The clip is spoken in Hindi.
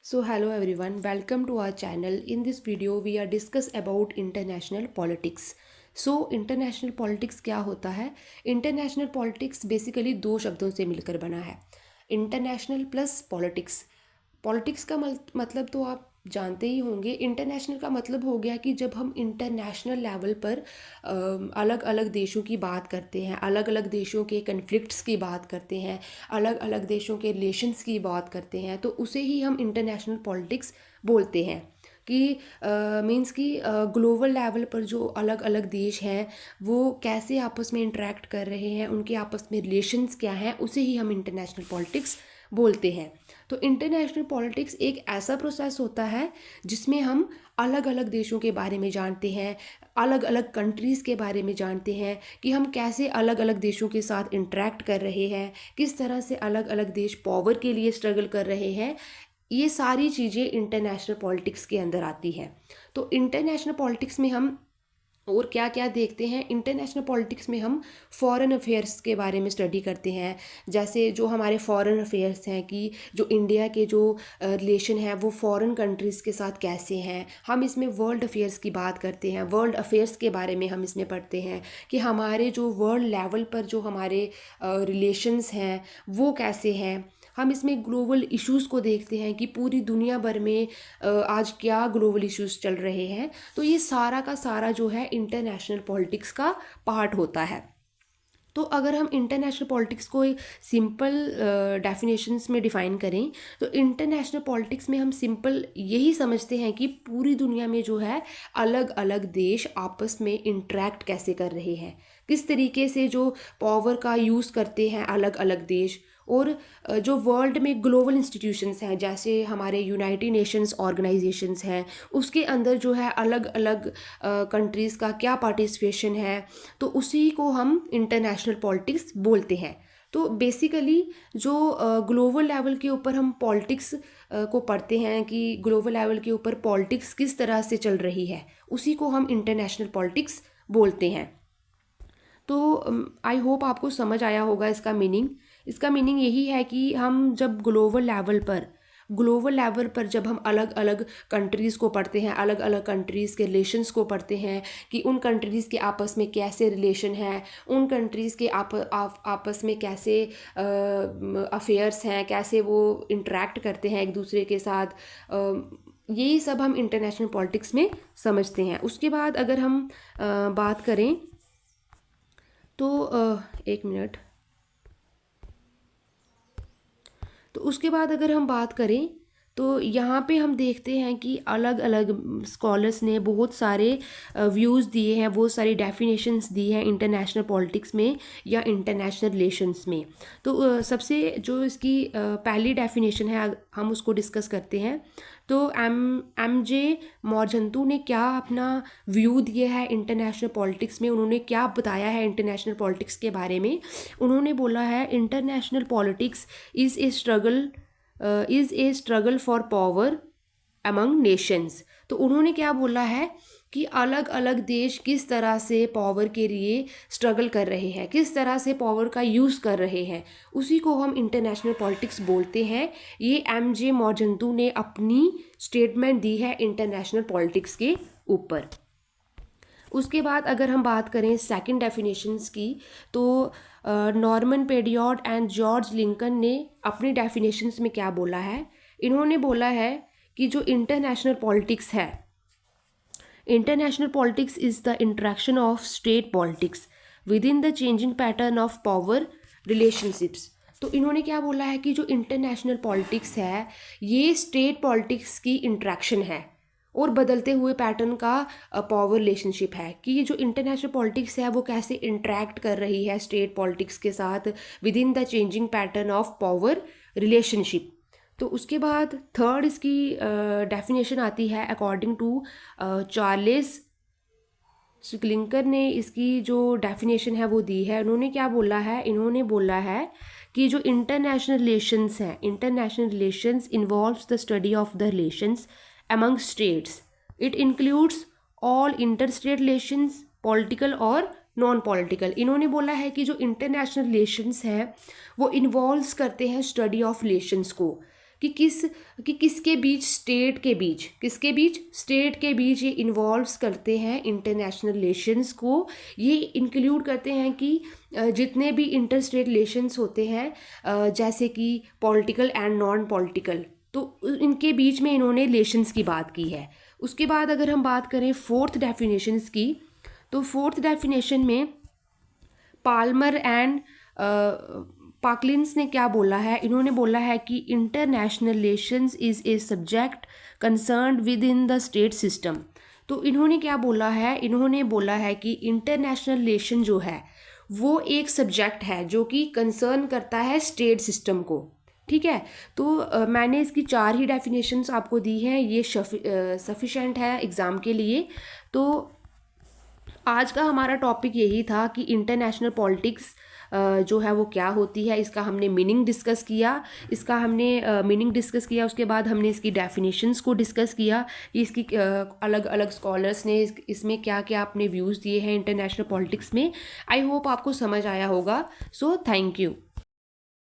So hello everyone, welcome to our channel. In this video we are discuss about international politics. International politics क्या होता है? इंटरनेशनल पॉलिटिक्स बेसिकली दो शब्दों से मिलकर बना है, इंटरनेशनल प्लस पॉलिटिक्स। पॉलिटिक्स का मतलब तो आप जानते ही होंगे। इंटरनेशनल का मतलब हो गया कि जब हम इंटरनेशनल लेवल पर अलग अलग देशों की बात करते हैं, अलग अलग देशों के कन्फ्लिक्ट्स की बात करते हैं, अलग अलग देशों के रिलेशंस की बात करते हैं, तो उसे ही हम इंटरनेशनल पॉलिटिक्स बोलते हैं। कि मींस कि ग्लोबल लेवल पर जो अलग अलग देश हैं वो कैसे आपस में इंटरेक्ट कर रहे हैं, उनके आपस में रिलेशंस क्या हैं, उसे ही हम इंटरनेशनल पॉलिटिक्स बोलते हैं। तो इंटरनेशनल पॉलिटिक्स एक ऐसा प्रोसेस होता है जिसमें हम अलग अलग देशों के बारे में जानते हैं, अलग अलग कंट्रीज़ के बारे में जानते हैं कि हम कैसे अलग अलग देशों के साथ इंटरेक्ट कर रहे हैं, किस तरह से अलग अलग देश पावर के लिए स्ट्रगल कर रहे हैं। ये सारी चीज़ें इंटरनेशनल पॉलिटिक्स के अंदर आती हैं। तो इंटरनेशनल पॉलिटिक्स में हम और क्या क्या देखते हैं? इंटरनेशनल पॉलिटिक्स में हम फॉरेन अफेयर्स के बारे में स्टडी करते हैं। जैसे जो हमारे फॉरेन अफेयर्स हैं कि जो इंडिया के जो रिलेशन है वो फॉरेन कंट्रीज़ के साथ कैसे हैं। हम इसमें वर्ल्ड अफेयर्स की बात करते हैं, वर्ल्ड अफेयर्स के बारे में हम इसमें पढ़ते हैं कि हमारे जो वर्ल्ड लेवल पर जो हमारे रिलेशंस हैं वो कैसे हैं। हम इसमें ग्लोबल इश्यूज़ को देखते हैं कि पूरी दुनिया भर में आज क्या ग्लोबल इश्यूज़ चल रहे हैं। तो ये सारा का सारा जो है इंटरनेशनल पॉलिटिक्स का पार्ट होता है। तो अगर हम इंटरनेशनल पॉलिटिक्स को सिंपल डेफिनेशंस में डिफ़ाइन करें तो इंटरनेशनल पॉलिटिक्स में हम सिंपल यही समझते हैं कि पूरी दुनिया में जो है अलग अलग देश आपस में इंटरेक्ट कैसे कर रहे हैं, किस तरीके से जो पावर का यूज़ करते हैं अलग अलग देश। और जो वर्ल्ड में ग्लोबल इंस्टीट्यूशंस हैं जैसे हमारे यूनाइटेड नेशंस ऑर्गेनाइजेशंस हैं, उसके अंदर जो है अलग अलग कंट्रीज़ का क्या पार्टिसिपेशन है, तो उसी को हम इंटरनेशनल पॉलिटिक्स बोलते हैं। तो बेसिकली जो ग्लोबल लेवल के ऊपर हम पॉलिटिक्स को पढ़ते हैं कि ग्लोबल लेवल के ऊपर पॉलिटिक्स किस तरह से चल रही है, उसी को हम इंटरनेशनल पॉलिटिक्स बोलते हैं। तो आई होप आपको समझ आया होगा इसका मीनिंग। इसका मीनिंग यही है कि हम जब ग्लोबल लेवल पर जब हम अलग अलग कंट्रीज़ को पढ़ते हैं, अलग अलग कंट्रीज़ के रिलेशंस को पढ़ते हैं कि उन कंट्रीज़ के आपस में कैसे रिलेशन है, उन कंट्रीज़ के आपस में कैसे अफेयर्स हैं, कैसे वो इंटरेक्ट करते हैं एक दूसरे के साथ। यही सब हम इंटरनेशनल पॉलिटिक्स में समझते हैं। उसके बाद अगर हम बात करें तो एक मिनट। तो उसके बाद अगर हम बात करें तो यहाँ पे हम देखते हैं कि अलग अलग स्कॉलर्स ने बहुत सारे व्यूज़ दिए हैं, बहुत सारी डेफिनेशंस दी हैं इंटरनेशनल पॉलिटिक्स में या इंटरनेशनल रिलेशंस में। तो सबसे जो इसकी पहली डेफिनेशन है हम उसको डिस्कस करते हैं। तो एम जे मॉर्जंतू ने क्या अपना व्यू दिया है इंटरनेशनल पॉलिटिक्स में, उन्होंने क्या बताया है इंटरनेशनल पॉलिटिक्स के बारे में। उन्होंने बोला है international politics is a struggle for power among Nations. तो उन्होंने क्या बोला है कि अलग अलग देश किस तरह से पावर के लिए स्ट्रगल कर रहे हैं, किस तरह से पावर का यूज़ कर रहे हैं, उसी को हम इंटरनेशनल पॉलिटिक्स बोलते हैं। ये एम जे मॉर्जंतू ने अपनी स्टेटमेंट दी है इंटरनेशनल पॉलिटिक्स के ऊपर। उसके बाद अगर हम बात करें सेकंड डेफिनेशंस की तो नॉर्मन पेडियोट एंड जॉर्ज लिंकन ने अपनी डेफिनेशंस में क्या बोला है। इन्होंने बोला है कि जो इंटरनेशनल पॉलिटिक्स है, international politics is the interaction of state politics with in the changing pattern of power relationships. तो इन्होंने क्या बोला है कि जो इंटरनेशनल पॉलिटिक्स है ये स्टेट पॉलिटिक्स की इंटरेक्शन है और बदलते हुए पैटर्न का पावर रिलेशनशिप है कि ये जो इंटरनेशनल पॉलिटिक्स है वो कैसे इंटरेक्ट कर रही है स्टेट पॉलिटिक्स के साथ with in the changing pattern of power relationship. तो उसके बाद थर्ड इसकी डेफिनेशन आती है अकॉर्डिंग टू चार्ल्स स्क्लिंकर ने इसकी जो डेफिनेशन है वो दी है। उन्होंने क्या बोला है, इन्होंने बोला है कि जो इंटरनेशनल रिलेशंस हैं, international relations involves the study of the relations among states. It includes all interstate relations, political और नॉन पॉलिटिकल। इन्होंने बोला है कि जो इंटरनेशनल रिलेशंस हैं वो इन्वॉल्व्स करते हैं स्टडी ऑफ रिलेशंस को, कि किसके बीच, स्टेट के बीच ये इन्वॉल्व्स करते हैं इंटरनेशनल रिलेशंस को। ये इंक्लूड करते हैं कि जितने भी इंटर स्टेट रिलेशंस होते हैं, जैसे कि पॉलिटिकल एंड नॉन पॉलिटिकल, तो इनके बीच में इन्होंने रिलेशंस की बात की है। उसके बाद अगर हम बात करें फोर्थ डेफिनेशंस की, तो फोर्थ डेफिनेशन में पाल्मर एंड पाकलिन्स ने क्या बोला है, इन्होंने बोला है कि international relations is a subject concerned with in the state system. तो इन्होंने क्या बोला है, इन्होंने बोला है कि इंटरनेशनल रिलेशन जो है वो एक सब्जेक्ट है जो कि कंसर्न करता है स्टेट सिस्टम को। ठीक है, तो मैंने इसकी 4 ही डेफिनेशंस आपको दी हैं, ये सफिशेंट है एग्ज़ाम के लिए। तो आज का हमारा टॉपिक यही था कि इंटरनेशनल पॉलिटिक्स जो है वो क्या होती है, इसका हमने मीनिंग डिस्कस किया। उसके बाद हमने इसकी डेफिनेशंस को डिस्कस किया, इसकी अलग अलग स्कॉलर्स ने इसमें क्या क्या अपने व्यूज़ दिए हैं इंटरनेशनल पॉलिटिक्स में। आई होप आपको समझ आया होगा। So thank you.